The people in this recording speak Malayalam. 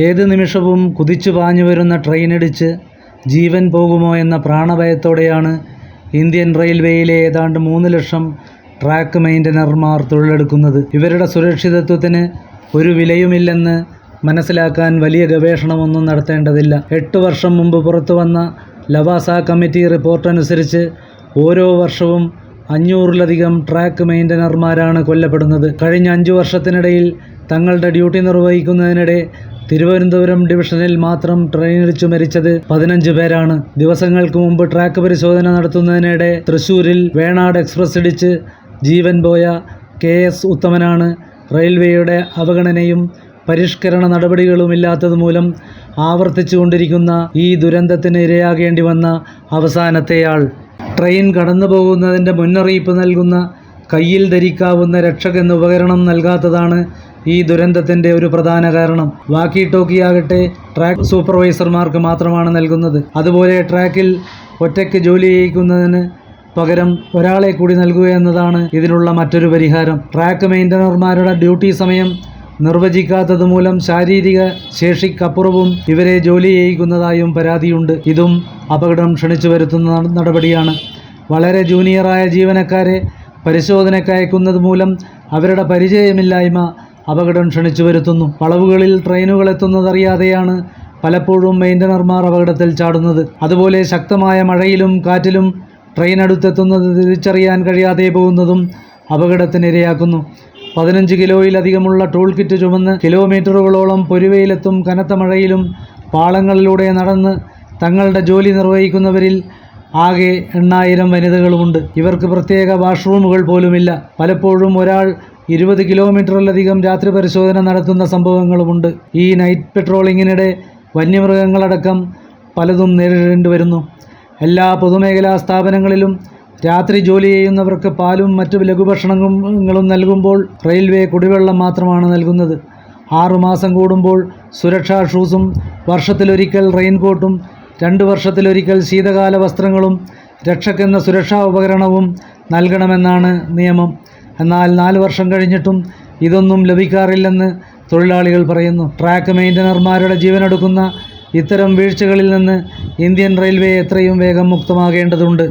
ഏത് നിമിഷവും കുതിച്ചു പാഞ്ഞു വരുന്ന ട്രെയിനിടിച്ച് ജീവൻ പോകുമോ എന്ന പ്രാണഭയത്തോടെയാണ് ഇന്ത്യൻ റെയിൽവേയിലെ ഏതാണ്ട് 3 ലക്ഷം ട്രാക്ക് മെയിൻ്റനർമാർ തൊഴിലെടുക്കുന്നത്. ഇവരുടെ സുരക്ഷിതത്വത്തിന് ഒരു വിലയുമില്ലെന്ന് മനസ്സിലാക്കാൻ വലിയ ഗവേഷണമൊന്നും നടത്തേണ്ടതില്ല. 8 വർഷം മുമ്പ് പുറത്തു വന്ന ലവാസ കമ്മിറ്റി റിപ്പോർട്ട് അനുസരിച്ച് ഓരോ വർഷവും 500-ലധികം ട്രാക്ക് മെയിൻ്റനർമാരാണ് കൊല്ലപ്പെടുന്നത്. കഴിഞ്ഞ 5 വർഷത്തിനിടയിൽ തങ്ങളുടെ ഡ്യൂട്ടി നിർവഹിക്കുന്നതിനിടെ തിരുവനന്തപുരം ഡിവിഷനിൽ മാത്രം ട്രെയിനിടിച്ചു മരിച്ചത് 15 പേരാണ്. ദിവസങ്ങൾക്ക് മുമ്പ് ട്രാക്ക് പരിശോധന നടത്തുന്നതിനിടെ തൃശ്ശൂരിൽ വേണാട് എക്സ്പ്രസ് ഇടിച്ച് ജീവൻ പോയ KS ഉത്തമനാണ് റെയിൽവേയുടെ അവഗണനയും പരിഷ്കരണ നടപടികളുമില്ലാത്തത് മൂലം ആവർത്തിച്ചുകൊണ്ടിരിക്കുന്ന ഈ ദുരന്തത്തിന് ഇരയാകേണ്ടി വന്ന അവസാനത്തെയാൾ. ട്രെയിൻ കടന്നു പോകുന്നതിൻ്റെ മുന്നറിയിപ്പ് നൽകുന്ന കയ്യിൽ ധരിക്കാവുന്ന രക്ഷക് എന്ന ഉപകരണം നൽകാത്തതാണ് ഈ ദുരന്തത്തിൻ്റെ ഒരു പ്രധാന കാരണം. വാക്കി ടോക്കിയാകട്ടെ ട്രാക്ക് സൂപ്പർവൈസർമാർക്ക് മാത്രമാണ് നൽകുന്നത്. അതുപോലെ ട്രാക്കിൽ ഒറ്റയ്ക്ക് ജോലി ചെയ്യിക്കുന്നതിന് പകരം ഒരാളെ കൂടി നൽകുക എന്നതാണ് ഇതിനുള്ള മറ്റൊരു പരിഹാരം. ട്രാക്ക് മെയിൻ്റനർമാരുടെ ഡ്യൂട്ടി സമയം നിർവചിക്കാത്തത് മൂലം ശാരീരിക ശേഷിക്കപ്പുറവും ഇവരെ ജോലി ചെയ്യിക്കുന്നതായും പരാതിയുണ്ട്. ഇതും അപകടം ക്ഷണിച്ചു വരുത്തുന്ന നടപടിയാണ്. വളരെ ജൂനിയറായ ജീവനക്കാരെ പരിശോധനയ്ക്ക് അയക്കുന്നത് മൂലം അവരുടെ പരിചയമില്ലായ്മ അപകടം ക്ഷണിച്ചു വരുത്തുന്നു. വളവുകളിൽ ട്രെയിനുകൾ എത്തുന്നതറിയാതെയാണ് പലപ്പോഴും മെയിൻ്റനർമാർ അപകടത്തിൽ ചാടുന്നത്. അതുപോലെ ശക്തമായ മഴയിലും കാറ്റിലും ട്രെയിൻ അടുത്തെത്തുന്നത് തിരിച്ചറിയാൻ കഴിയാതെ പോകുന്നതും അപകടത്തിനിരയാക്കുന്നു. 15 കിലോയിലധികമുള്ള ടൂൾ കിറ്റ് ചുമന്ന് കിലോമീറ്ററുകളോളം പൊരുവയിലെത്തും കനത്ത മഴയിലും പാളങ്ങളിലൂടെ നടന്ന് തങ്ങളുടെ ജോലി നിർവഹിക്കുന്നവരിൽ ആകെ 8000 വനിതകളുമുണ്ട്. ഇവർക്ക് പ്രത്യേക വാഷ്റൂമുകൾ പോലുമില്ല. പലപ്പോഴും ഒരാൾ 20 കിലോമീറ്ററിലധികം രാത്രി പരിശോധന നടത്തുന്ന സംഭവങ്ങളുമുണ്ട്. ഈ നൈറ്റ് പെട്രോളിങ്ങിനിടെ വന്യമൃഗങ്ങളടക്കം പലതും നേരിടേണ്ടി വരുന്നു. എല്ലാ പൊതുമേഖലാ സ്ഥാപനങ്ങളിലും രാത്രി ജോലി ചെയ്യുന്നവർക്ക് പാലും മറ്റു ലഘുഭക്ഷണങ്ങളും നൽകുമ്പോൾ റെയിൽവേ കുടിവെള്ളം മാത്രമാണ് നൽകുന്നത്. 6 മാസം കൂടുമ്പോൾ സുരക്ഷാ ഷൂസും വർഷത്തിലൊരിക്കൽ റെയിൻകോട്ടും 2 വർഷത്തിലൊരിക്കൽ ശീതകാല വസ്ത്രങ്ങളും രക്ഷക് എന്ന സുരക്ഷാ ഉപകരണവും നൽകണമെന്നാണ് നിയമം. എന്നാൽ 4 വർഷം കഴിഞ്ഞിട്ടും ഇതൊന്നും ലഭിക്കാറില്ലെന്ന് തൊഴിലാളികൾ പറയുന്നു. ട്രാക്ക് മെയിൻ്റനർമാരുടെ ജീവനെടുക്കുന്ന ഇത്തരം വീഴ്ചകളിൽ നിന്ന് ഇന്ത്യൻ റെയിൽവേ എത്രയും വേഗം മുക്തമാകേണ്ടതുണ്ട്.